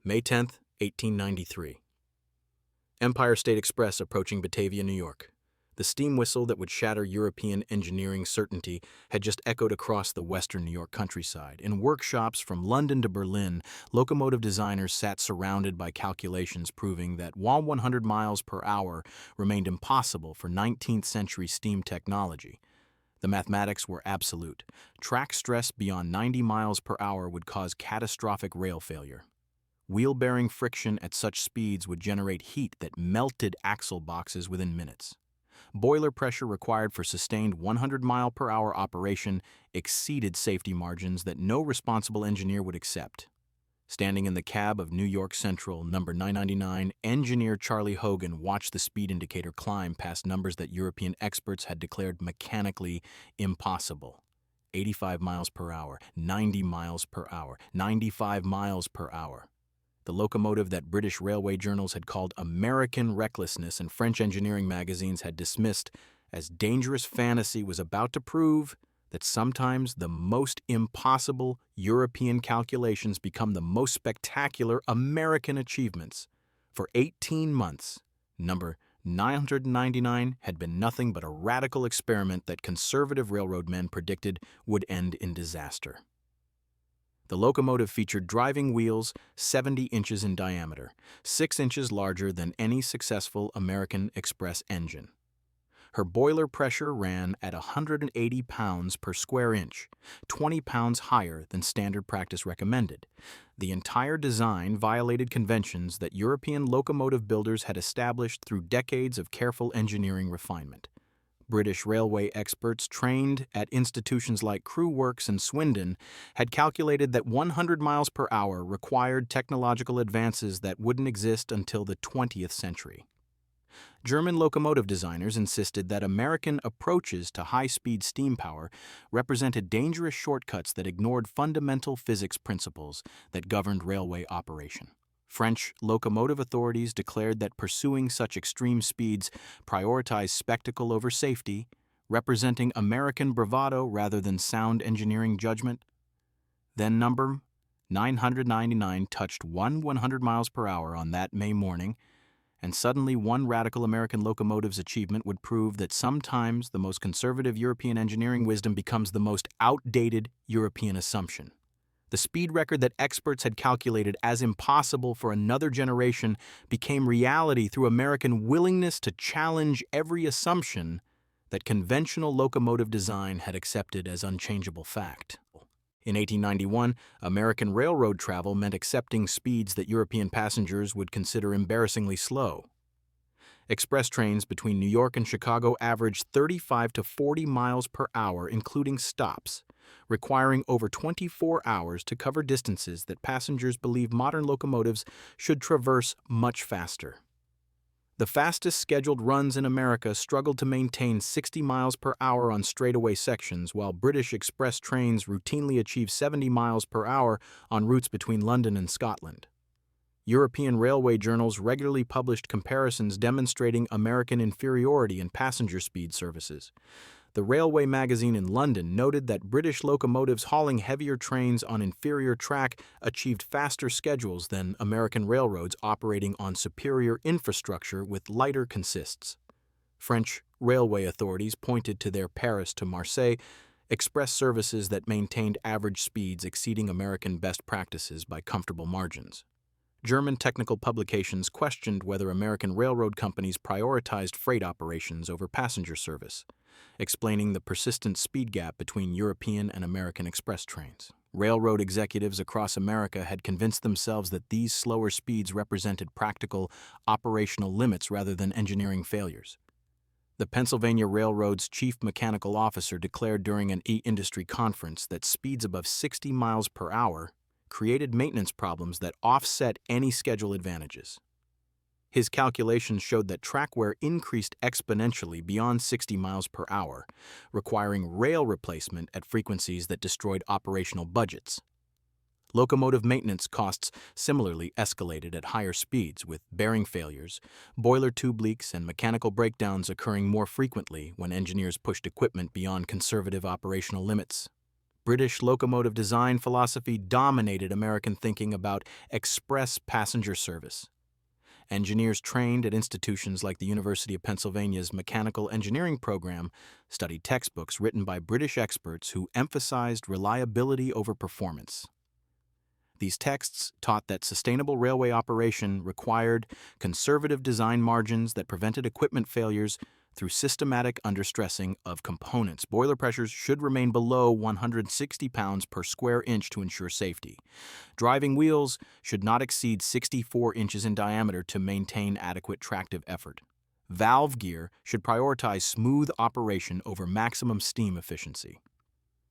May 10, 1893. Empire State Express approaching Batavia, New York. The steam whistle that would shatter European engineering certainty had just echoed across the western New York countryside. In workshops from London to Berlin, locomotive designers sat surrounded by calculations proving that while 100 miles per hour remained impossible for 19th century steam technology, the mathematics were absolute. Track stress beyond 90 miles per hour would cause catastrophic rail failure. Wheel-bearing friction at such speeds would generate heat that melted axle boxes within minutes. Boiler pressure required for sustained 100-mile-per-hour operation exceeded safety margins that no responsible engineer would accept. Standing in the cab of New York Central, number 999, engineer Charlie Hogan watched the speed indicator climb past numbers that European experts had declared mechanically impossible. 85 miles per hour, 90 miles per hour, 95 miles per hour. The locomotive that British railway journals had called American recklessness and French engineering magazines had dismissed as dangerous fantasy was about to prove that sometimes the most impossible European calculations become the most spectacular American achievements. For 18 months, number 999 had been nothing but a radical experiment that conservative railroad men predicted would end in disaster. The locomotive featured driving wheels 70 inches in diameter, 6 inches larger than any successful American Express engine. Her boiler pressure ran at 180 pounds per square inch, 20 pounds higher than standard practice recommended. The entire design violated conventions that European locomotive builders had established through decades of careful engineering refinement. British railway experts trained at institutions like Crewe Works and Swindon had calculated that 100 miles per hour required technological advances that wouldn't exist until the 20th century. German locomotive designers insisted that American approaches to high-speed steam power represented dangerous shortcuts that ignored fundamental physics principles that governed railway operation. French locomotive authorities declared that pursuing such extreme speeds prioritized spectacle over safety, representing American bravado rather than sound engineering judgment. Then number 999 touched 100 miles per hour on that May morning, and suddenly one radical American locomotive's achievement would prove that sometimes the most conservative European engineering wisdom becomes the most outdated European assumption. The speed record that experts had calculated as impossible for another generation became reality through American willingness to challenge every assumption that conventional locomotive design had accepted as unchangeable fact. In 1891, American railroad travel meant accepting speeds that European passengers would consider embarrassingly slow. Express trains between New York and Chicago averaged 35 to 40 miles per hour, including stops, requiring over 24 hours to cover distances that passengers believe modern locomotives should traverse much faster. The fastest scheduled runs in America struggled to maintain 60 miles per hour on straightaway sections, while British express trains routinely achieved 70 miles per hour on routes between London and Scotland. European railway journals regularly published comparisons demonstrating American inferiority in passenger speed services. The Railway magazine in London noted that British locomotives hauling heavier trains on inferior track achieved faster schedules than American railroads operating on superior infrastructure with lighter consists. French railway authorities pointed to their Paris to Marseille express services that maintained average speeds exceeding American best practices by comfortable margins. German technical publications questioned whether American railroad companies prioritized freight operations over passenger service, explaining the persistent speed gap between European and American express trains. Railroad executives across America had convinced themselves that these slower speeds represented practical, operational limits rather than engineering failures. The Pennsylvania Railroad's chief mechanical officer declared during an e-industry conference that speeds above 60 miles per hour created maintenance problems that offset any schedule advantages. His calculations showed that track wear increased exponentially beyond 60 miles per hour, requiring rail replacement at frequencies that destroyed operational budgets. Locomotive maintenance costs similarly escalated at higher speeds, with bearing failures, boiler tube leaks, and mechanical breakdowns occurring more frequently when engineers pushed equipment beyond conservative operational limits. British locomotive design philosophy dominated American thinking about express passenger service. Engineers trained at institutions like the University of Pennsylvania's Mechanical Engineering program studied textbooks written by British experts who emphasized reliability over performance. These texts taught that sustainable railway operation required conservative design margins that prevented equipment failures through systematic understressing of components. Boiler pressures should remain below 160 pounds per square inch to ensure safety. Driving wheels should not exceed 64 inches in diameter to maintain adequate tractive effort. Valve gear should prioritize smooth operation over maximum steam efficiency.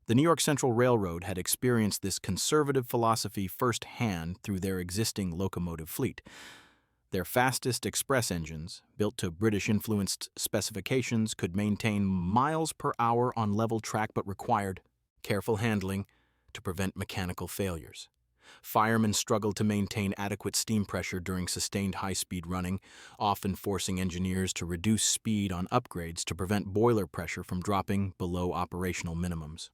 The New York Central Railroad had experienced this conservative philosophy firsthand through their existing locomotive fleet. Their fastest express engines, built to British-influenced specifications, could maintain miles per hour on level track but required careful handling to prevent mechanical failures. Firemen struggled to maintain adequate steam pressure during sustained high-speed running, often forcing engineers to reduce speed on upgrades to prevent boiler pressure from dropping below operational minimums.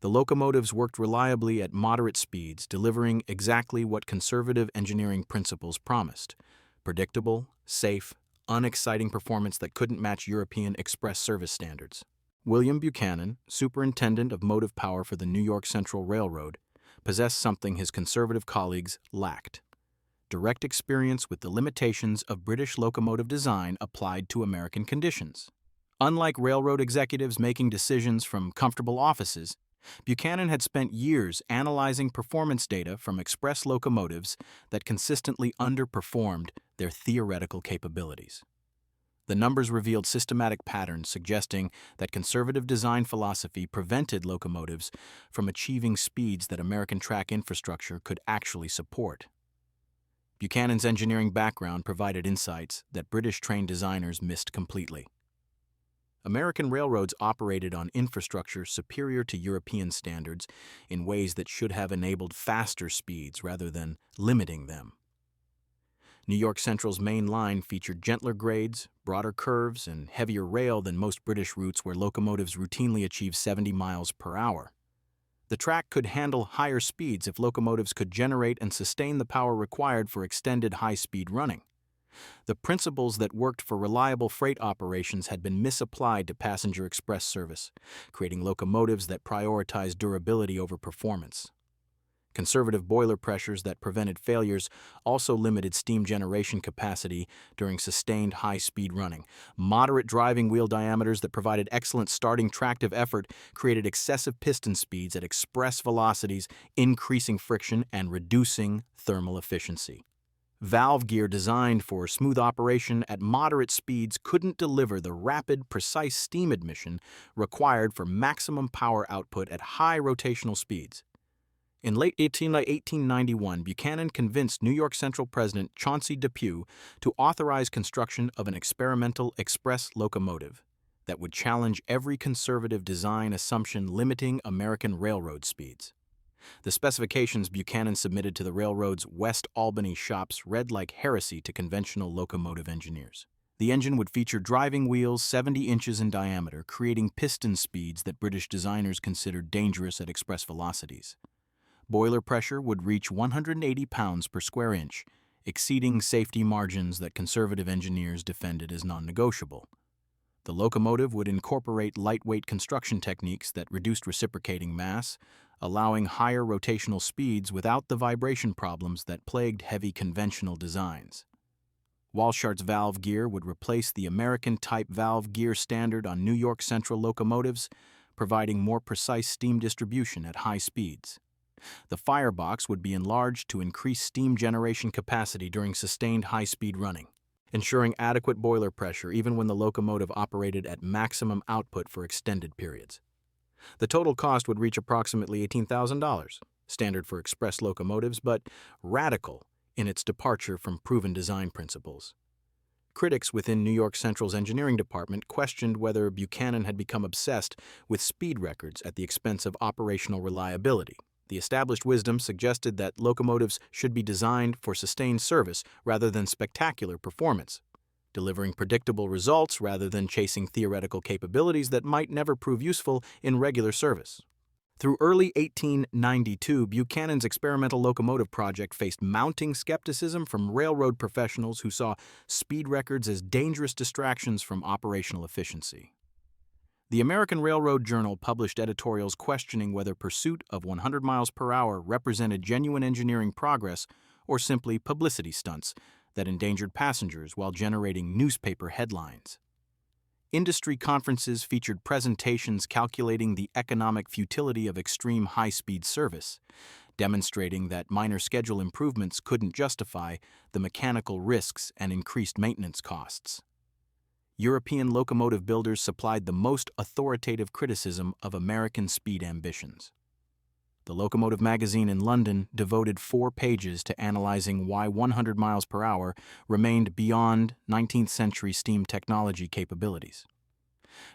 The locomotives worked reliably at moderate speeds, delivering exactly what conservative engineering principles promised: predictable, safe, unexciting performance that couldn't match European express service standards. William Buchanan, superintendent of motive power for the New York Central Railroad, possessed something his conservative colleagues lacked: direct experience with the limitations of British locomotive design applied to American conditions. Unlike railroad executives making decisions from comfortable offices, Buchanan had spent years analyzing performance data from express locomotives that consistently underperformed their theoretical capabilities. The numbers revealed systematic patterns suggesting that conservative design philosophy prevented locomotives from achieving speeds that American track infrastructure could actually support. Buchanan's engineering background provided insights that British train designers missed completely. American railroads operated on infrastructure superior to European standards in ways that should have enabled faster speeds rather than limiting them. New York Central's main line featured gentler grades, broader curves, and heavier rail than most British routes where locomotives routinely achieve 70 miles per hour. The track could handle higher speeds if locomotives could generate and sustain the power required for extended high-speed running. The principles that worked for reliable freight operations had been misapplied to passenger express service, creating locomotives that prioritized durability over performance. Conservative boiler pressures that prevented failures also limited steam generation capacity during sustained high-speed running. Moderate driving wheel diameters that provided excellent starting tractive effort created excessive piston speeds at express velocities, increasing friction and reducing thermal efficiency. Valve gear designed for smooth operation at moderate speeds couldn't deliver the rapid, precise steam admission required for maximum power output at high rotational speeds. In late 1891, Buchanan convinced New York Central President Chauncey Depew to authorize construction of an experimental express locomotive that would challenge every conservative design assumption limiting American railroad speeds. The specifications Buchanan submitted to the railroad's West Albany shops read like heresy to conventional locomotive engineers. The engine would feature driving wheels 70 inches in diameter, creating piston speeds that British designers considered dangerous at express velocities. Boiler pressure would reach 180 pounds per square inch, exceeding safety margins that conservative engineers defended as non-negotiable. The locomotive would incorporate lightweight construction techniques that reduced reciprocating mass, allowing higher rotational speeds without the vibration problems that plagued heavy conventional designs. Walshart's valve gear would replace the American-type valve gear standard on New York Central locomotives, providing more precise steam distribution at high speeds. The firebox would be enlarged to increase steam generation capacity during sustained high-speed running, ensuring adequate boiler pressure even when the locomotive operated at maximum output for extended periods. The total cost would reach approximately $18,000, standard for express locomotives, but radical in its departure from proven design principles. Critics within New York Central's engineering department questioned whether Buchanan had become obsessed with speed records at the expense of operational reliability. The established wisdom suggested that locomotives should be designed for sustained service rather than spectacular performance, delivering predictable results rather than chasing theoretical capabilities that might never prove useful in regular service. Through early 1892, Buchanan's experimental locomotive project faced mounting skepticism from railroad professionals who saw speed records as dangerous distractions from operational efficiency. The American Railroad Journal published editorials questioning whether pursuit of 100 miles per hour represented genuine engineering progress or simply publicity stunts that endangered passengers while generating newspaper headlines. Industry conferences featured presentations calculating the economic futility of extreme high-speed service, demonstrating that minor schedule improvements couldn't justify the mechanical risks and increased maintenance costs. European locomotive builders supplied the most authoritative criticism of American speed ambitions. The Locomotive magazine in London devoted 4 pages to analyzing why 100 miles per hour remained beyond 19th-century steam technology capabilities.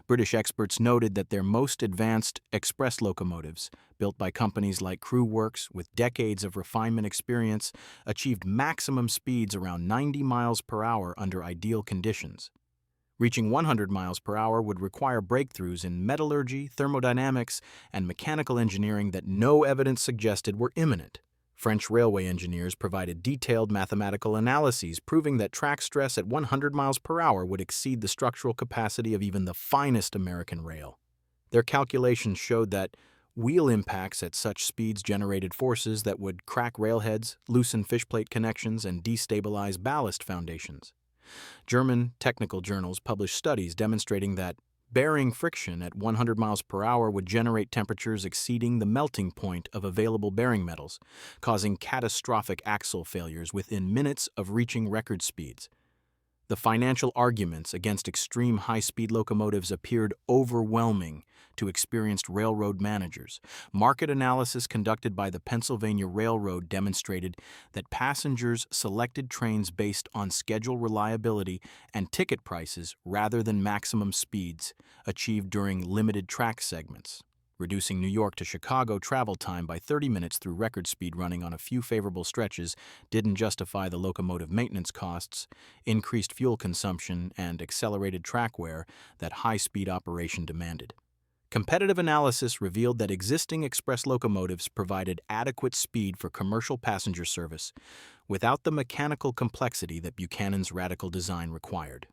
British experts noted that their most advanced express locomotives, built by companies like Crew Works with decades of refinement experience, achieved maximum speeds around 90 miles per hour under ideal conditions. Reaching 100 miles per hour would require breakthroughs in metallurgy, thermodynamics, and mechanical engineering that no evidence suggested were imminent. French railway engineers provided detailed mathematical analyses proving that track stress at 100 miles per hour would exceed the structural capacity of even the finest American rail. Their calculations showed that wheel impacts at such speeds generated forces that would crack railheads, loosen fishplate connections, and destabilize ballast foundations. German technical journals published studies demonstrating that bearing friction at 100 miles per hour would generate temperatures exceeding the melting point of available bearing metals, causing catastrophic axle failures within minutes of reaching record speeds. The financial arguments against extreme high-speed locomotives appeared overwhelming to experienced railroad managers. Market analysis conducted by the Pennsylvania Railroad demonstrated that passengers selected trains based on schedule reliability and ticket prices rather than maximum speeds achieved during limited track segments, reducing New York to Chicago travel time by 30 minutes through record speed running on a few favorable stretches didn't justify the locomotive maintenance costs, increased fuel consumption, and accelerated track wear that high-speed operation demanded. Competitive analysis revealed that existing express locomotives provided adequate speed for commercial passenger service without the mechanical complexity that Buchanan's radical design required.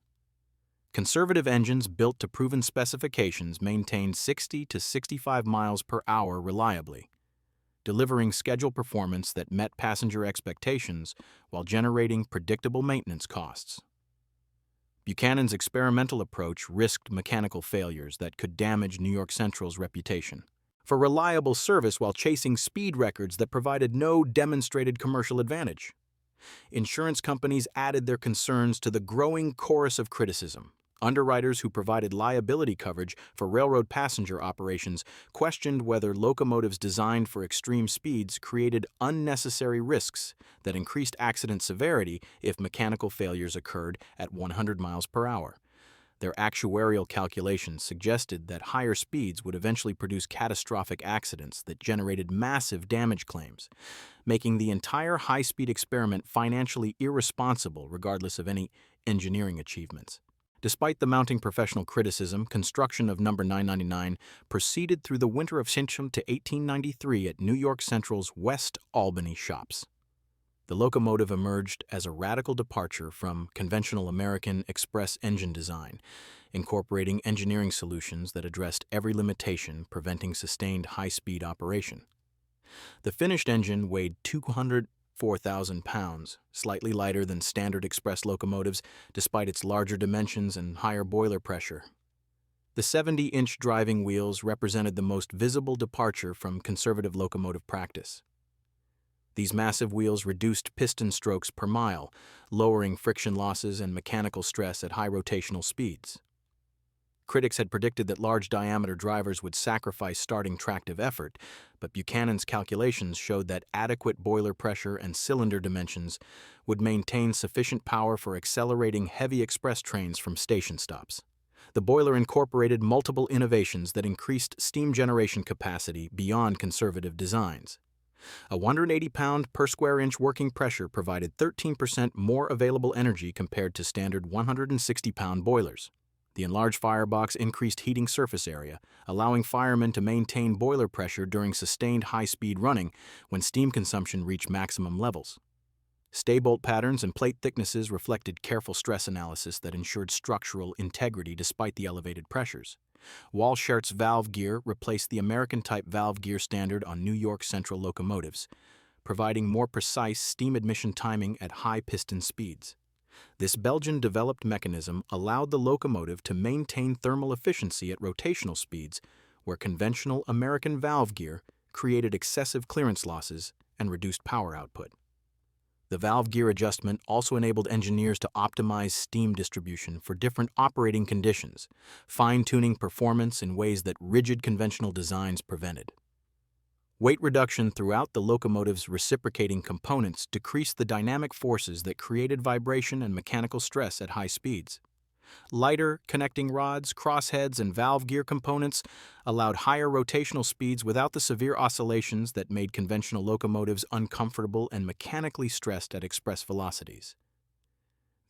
Conservative engines built to proven specifications maintained 60 to 65 miles per hour reliably, delivering schedule performance that met passenger expectations while generating predictable maintenance costs. Buchanan's experimental approach risked mechanical failures that could damage New York Central's reputation for reliable service while chasing speed records that provided no demonstrated commercial advantage. Insurance companies added their concerns to the growing chorus of criticism. Underwriters who provided liability coverage for railroad passenger operations questioned whether locomotives designed for extreme speeds created unnecessary risks that increased accident severity if mechanical failures occurred at 100 miles per hour. Their actuarial calculations suggested that higher speeds would eventually produce catastrophic accidents that generated massive damage claims, making the entire high-speed experiment financially irresponsible regardless of any engineering achievements. Despite the mounting professional criticism, construction of number 999 proceeded through the winter of 1893 at New York Central's West Albany shops. The locomotive emerged as a radical departure from conventional American express engine design, incorporating engineering solutions that addressed every limitation preventing sustained high-speed operation. The finished engine weighed 204,000 pounds, slightly lighter than standard express locomotives despite its larger dimensions and higher boiler pressure. The 70-inch driving wheels represented the most visible departure from conservative locomotive practice. These massive wheels reduced piston strokes per mile, lowering friction losses and mechanical stress at high rotational speeds. Critics had predicted that large-diameter drivers would sacrifice starting tractive effort, but Buchanan's calculations showed that adequate boiler pressure and cylinder dimensions would maintain sufficient power for accelerating heavy express trains from station stops. The boiler incorporated multiple innovations that increased steam generation capacity beyond conservative designs. A 180-pound per square inch working pressure provided 13% more available energy compared to standard 160-pound boilers. The enlarged firebox increased heating surface area, allowing firemen to maintain boiler pressure during sustained high-speed running when steam consumption reached maximum levels. Stay-bolt patterns and plate thicknesses reflected careful stress analysis that ensured structural integrity despite the elevated pressures. Walshart's valve gear replaced the American-type valve gear standard on New York Central locomotives, providing more precise steam admission timing at high piston speeds. This Belgian-developed mechanism allowed the locomotive to maintain thermal efficiency at rotational speeds, where conventional American valve gear created excessive clearance losses and reduced power output. The valve gear adjustment also enabled engineers to optimize steam distribution for different operating conditions, fine-tuning performance in ways that rigid conventional designs prevented. Weight reduction throughout the locomotive's reciprocating components decreased the dynamic forces that created vibration and mechanical stress at high speeds. Lighter connecting rods, crossheads, and valve gear components allowed higher rotational speeds without the severe oscillations that made conventional locomotives uncomfortable and mechanically stressed at express velocities.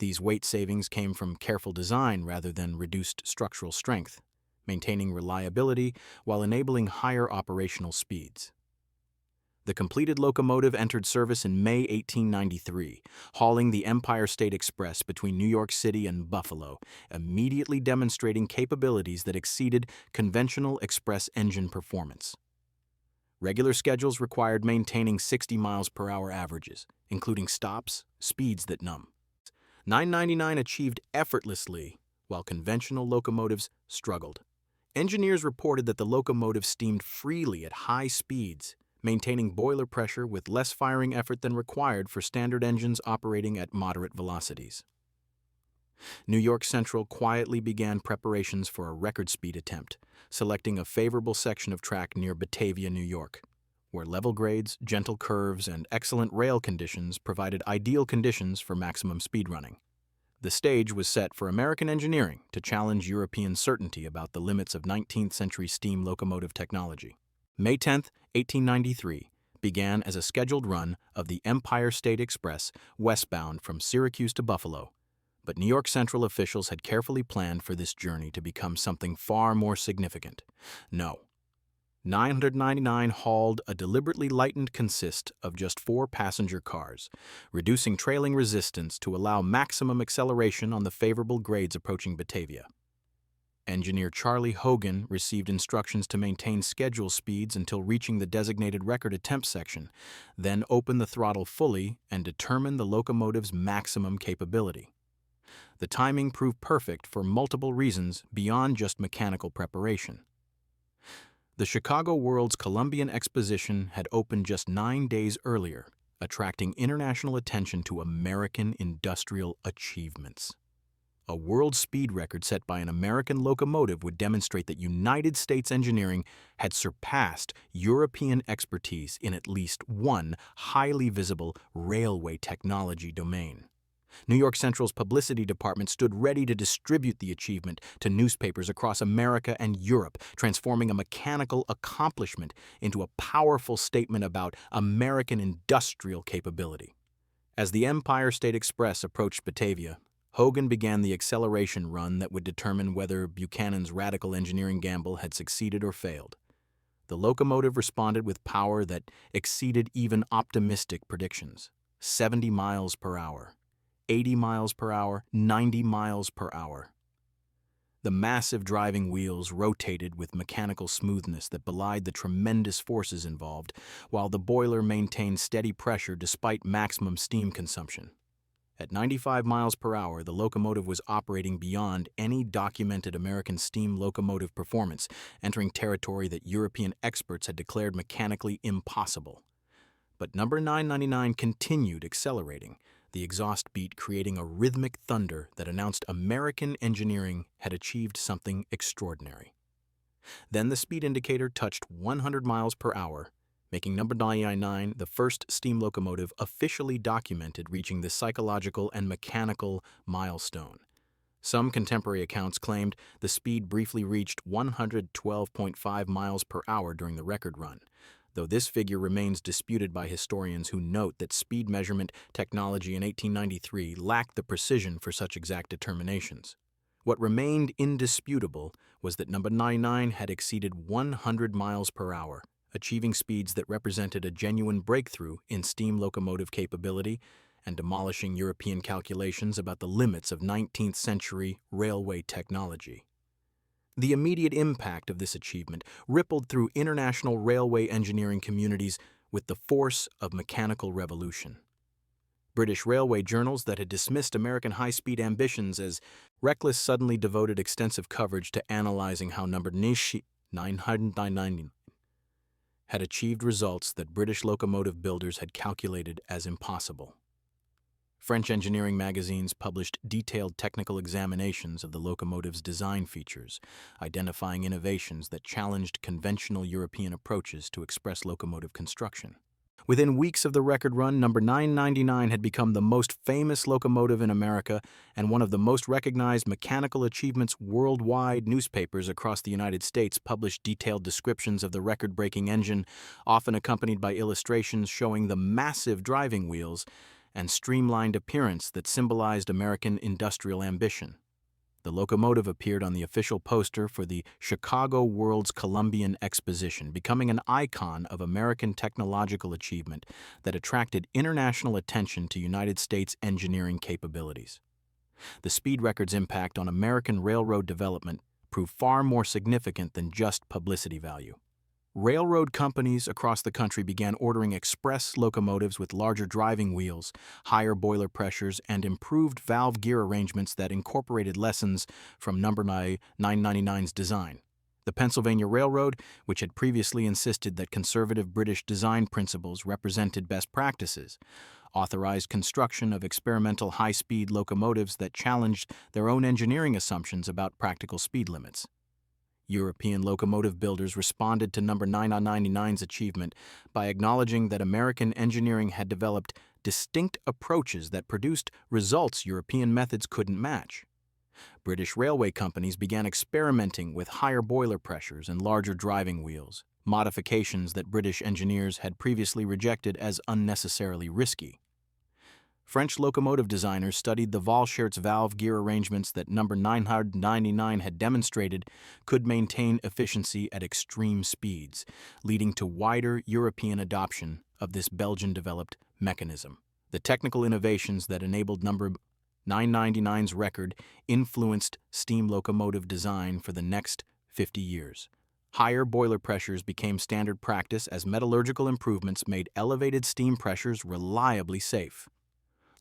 These weight savings came from careful design rather than reduced structural strength, maintaining reliability while enabling higher operational speeds. The completed locomotive entered service in May 1893, hauling the Empire State Express between New York City and Buffalo, immediately demonstrating capabilities that exceeded conventional express engine performance. Regular schedules required maintaining 60 miles per hour averages, including stops, speeds that numb. 999 achieved effortlessly, while conventional locomotives struggled. Engineers reported that the locomotive steamed freely at high speeds, maintaining boiler pressure with less firing effort than required for standard engines operating at moderate velocities. New York Central quietly began preparations for a record speed attempt, selecting a favorable section of track near Batavia, New York, where level grades, gentle curves, and excellent rail conditions provided ideal conditions for maximum speed running. The stage was set for American engineering to challenge European certainty about the limits of 19th century steam locomotive technology. May 10, 1893, began as a scheduled run of the Empire State Express westbound from Syracuse to Buffalo, but New York Central officials had carefully planned for this journey to become something far more significant. No. 999 hauled a deliberately lightened consist of just 4 passenger cars, reducing trailing resistance to allow maximum acceleration on the favorable grades approaching Batavia. Engineer Charlie Hogan received instructions to maintain schedule speeds until reaching the designated record attempt section, then open the throttle fully and determine the locomotive's maximum capability. The timing proved perfect for multiple reasons beyond just mechanical preparation. The Chicago World's Columbian Exposition had opened just 9 days earlier, attracting international attention to American industrial achievements. A world speed record set by an American locomotive would demonstrate that United States engineering had surpassed European expertise in at least one highly visible railway technology domain. New York Central's publicity department stood ready to distribute the achievement to newspapers across America and Europe, transforming a mechanical accomplishment into a powerful statement about American industrial capability. As the Empire State Express approached Batavia, Hogan began the acceleration run that would determine whether Buchanan's radical engineering gamble had succeeded or failed. The locomotive responded with power that exceeded even optimistic predictions: 70 miles per hour, 80 miles per hour, 90 miles per hour. The massive driving wheels rotated with mechanical smoothness that belied the tremendous forces involved, while the boiler maintained steady pressure despite maximum steam consumption. At 95 miles per hour, the locomotive was operating beyond any documented American steam locomotive performance, entering territory that European experts had declared mechanically impossible. But number 999 continued accelerating, the exhaust beat creating a rhythmic thunder that announced American engineering had achieved something extraordinary. Then the speed indicator touched 100 miles per hour, making number 999 the first steam locomotive officially documented reaching the psychological and mechanical milestone. Some contemporary accounts claimed the speed briefly reached 112.5 miles per hour during the record run, though this figure remains disputed by historians who note that speed measurement technology in 1893 lacked the precision for such exact determinations. What remained indisputable was that number 99 had exceeded 100 miles per hour, achieving speeds that represented a genuine breakthrough in steam locomotive capability and demolishing European calculations about the limits of 19th century railway technology. The immediate impact of this achievement rippled through international railway engineering communities with the force of mechanical revolution. British railway journals that had dismissed American high-speed ambitions as reckless suddenly devoted extensive coverage to analyzing how number 999 had achieved results that British locomotive builders had calculated as impossible. French engineering magazines published detailed technical examinations of the locomotive's design features, identifying innovations that challenged conventional European approaches to express locomotive construction. Within weeks of the record run, number 999 had become the most famous locomotive in America and one of the most recognized mechanical achievements worldwide. Newspapers across the United States published detailed descriptions of the record-breaking engine, often accompanied by illustrations showing the massive driving wheels and streamlined appearance that symbolized American industrial ambition. The locomotive appeared on the official poster for the Chicago World's Columbian Exposition, becoming an icon of American technological achievement that attracted international attention to United States engineering capabilities. The speed record's impact on American railroad development proved far more significant than just publicity value. Railroad companies across the country began ordering express locomotives with larger driving wheels, higher boiler pressures, and improved valve gear arrangements that incorporated lessons from number 999's design. The Pennsylvania Railroad, which had previously insisted that conservative British design principles represented best practices, authorized construction of experimental high-speed locomotives that challenged their own engineering assumptions about practical speed limits. European locomotive builders responded to number 999's achievement by acknowledging that American engineering had developed distinct approaches that produced results European methods couldn't match. British railway companies began experimenting with higher boiler pressures and larger driving wheels, modifications that British engineers had previously rejected as unnecessarily risky. French locomotive designers studied the Valchert's valve gear arrangements that number 999 had demonstrated could maintain efficiency at extreme speeds, leading to wider European adoption of this Belgian-developed mechanism. The technical innovations that enabled number 999's record influenced steam locomotive design for the next 50 years. Higher boiler pressures became standard practice as metallurgical improvements made elevated steam pressures reliably safe.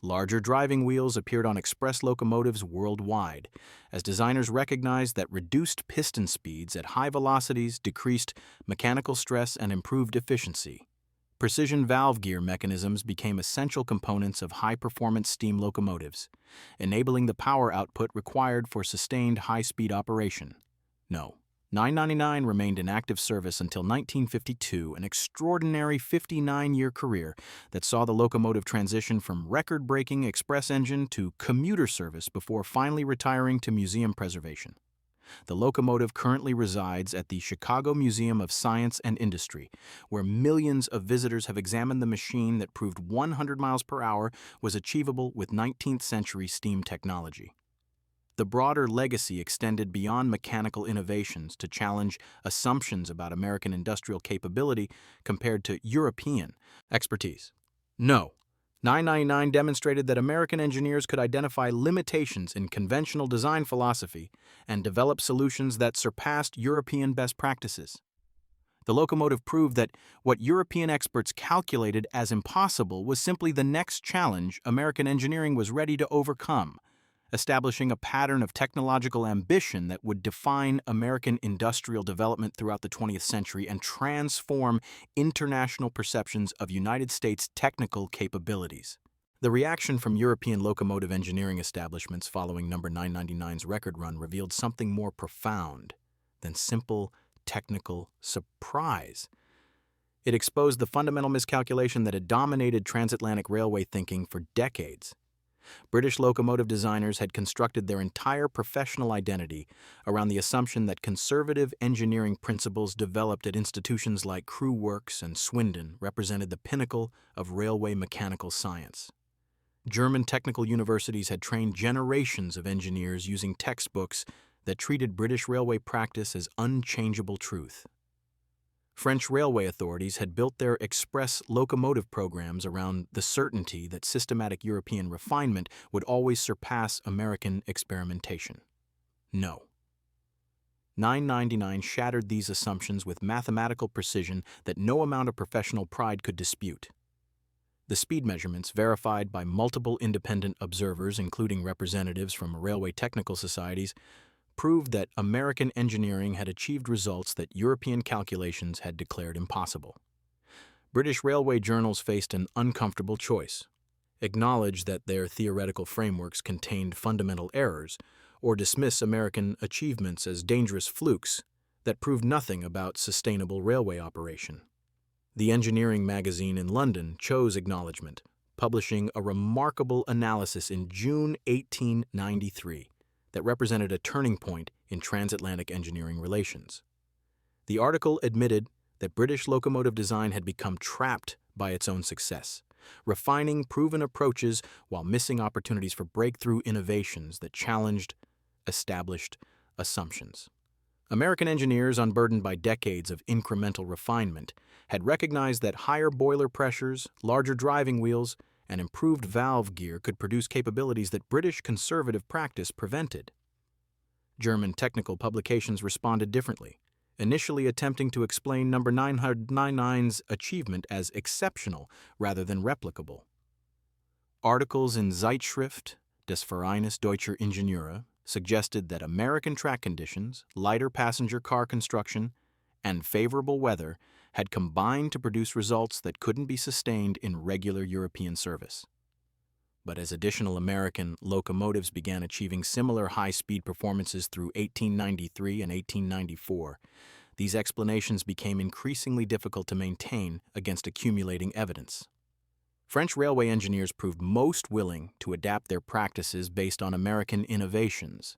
Larger driving wheels appeared on express locomotives worldwide, as designers recognized that reduced piston speeds at high velocities decreased mechanical stress and improved efficiency. Precision valve gear mechanisms became essential components of high-performance steam locomotives, enabling the power output required for sustained high-speed operation. No. 999 remained in active service until 1952, an extraordinary 59-year career that saw the locomotive transition from record-breaking express engine to commuter service before finally retiring to museum preservation. The locomotive currently resides at the Chicago Museum of Science and Industry, where millions of visitors have examined the machine that proved 100 miles per hour was achievable with 19th century steam technology. The broader legacy extended beyond mechanical innovations to challenge assumptions about American industrial capability compared to European expertise. No. 999 demonstrated that American engineers could identify limitations in conventional design philosophy and develop solutions that surpassed European best practices. The locomotive proved that what European experts calculated as impossible was simply the next challenge American engineering was ready to overcome, establishing a pattern of technological ambition that would define American industrial development throughout the 20th century and transform international perceptions of United States technical capabilities. The reaction from European locomotive engineering establishments following number 999's record run revealed something more profound than simple technical surprise. It exposed the fundamental miscalculation that had dominated transatlantic railway thinking for decades. British locomotive designers had constructed their entire professional identity around the assumption that conservative engineering principles developed at institutions like Crewe Works and Swindon represented the pinnacle of railway mechanical science. German technical universities had trained generations of engineers using textbooks that treated British railway practice as unchangeable truth. French railway authorities had built their express locomotive programs around the certainty that systematic European refinement would always surpass American experimentation. No. 999 shattered these assumptions with mathematical precision that no amount of professional pride could dispute. The speed measurements, verified by multiple independent observers, including representatives from railway technical societies, proved that American engineering had achieved results that European calculations had declared impossible. British railway journals faced an uncomfortable choice: acknowledge that their theoretical frameworks contained fundamental errors, or dismiss American achievements as dangerous flukes that proved nothing about sustainable railway operation. The engineering magazine in London chose acknowledgement, publishing a remarkable analysis in June 1893 that represented a turning point in transatlantic engineering relations. The article admitted that British locomotive design had become trapped by its own success, refining proven approaches while missing opportunities for breakthrough innovations that challenged established assumptions. American engineers, unburdened by decades of incremental refinement, had recognized that higher boiler pressures, larger driving wheels, and improved valve gear could produce capabilities that British conservative practice prevented. German technical publications responded differently, initially attempting to explain number 999's achievement as exceptional rather than replicable. Articles in Zeitschrift des Vereines Deutscher Ingenieure suggested that American track conditions, lighter passenger car construction, and favorable weather had combined to produce results that couldn't be sustained in regular European service. But as additional American locomotives began achieving similar high-speed performances through 1893 and 1894, these explanations became increasingly difficult to maintain against accumulating evidence. French railway engineers proved most willing to adapt their practices based on American innovations.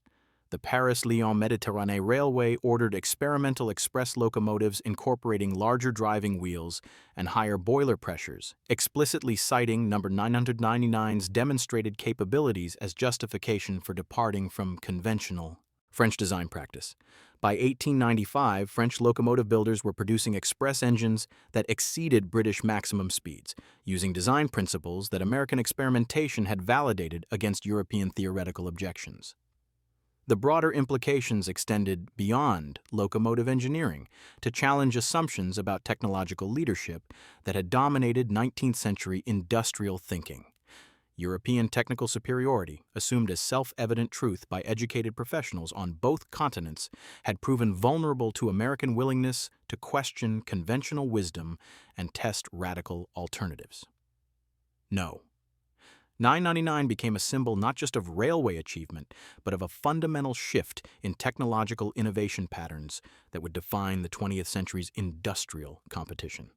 The Paris-Lyon-Méditerranée Railway ordered experimental express locomotives incorporating larger driving wheels and higher boiler pressures, explicitly citing number 999's demonstrated capabilities as justification for departing from conventional French design practice. By 1895, French locomotive builders were producing express engines that exceeded British maximum speeds, using design principles that American experimentation had validated against European theoretical objections. The broader implications extended beyond locomotive engineering to challenge assumptions about technological leadership that had dominated 19th century industrial thinking. European technical superiority, assumed as self-evident truth by educated professionals on both continents, had proven vulnerable to American willingness to question conventional wisdom and test radical alternatives. No. 999 became a symbol not just of railway achievement, but of a fundamental shift in technological innovation patterns that would define the 20th century's industrial competition.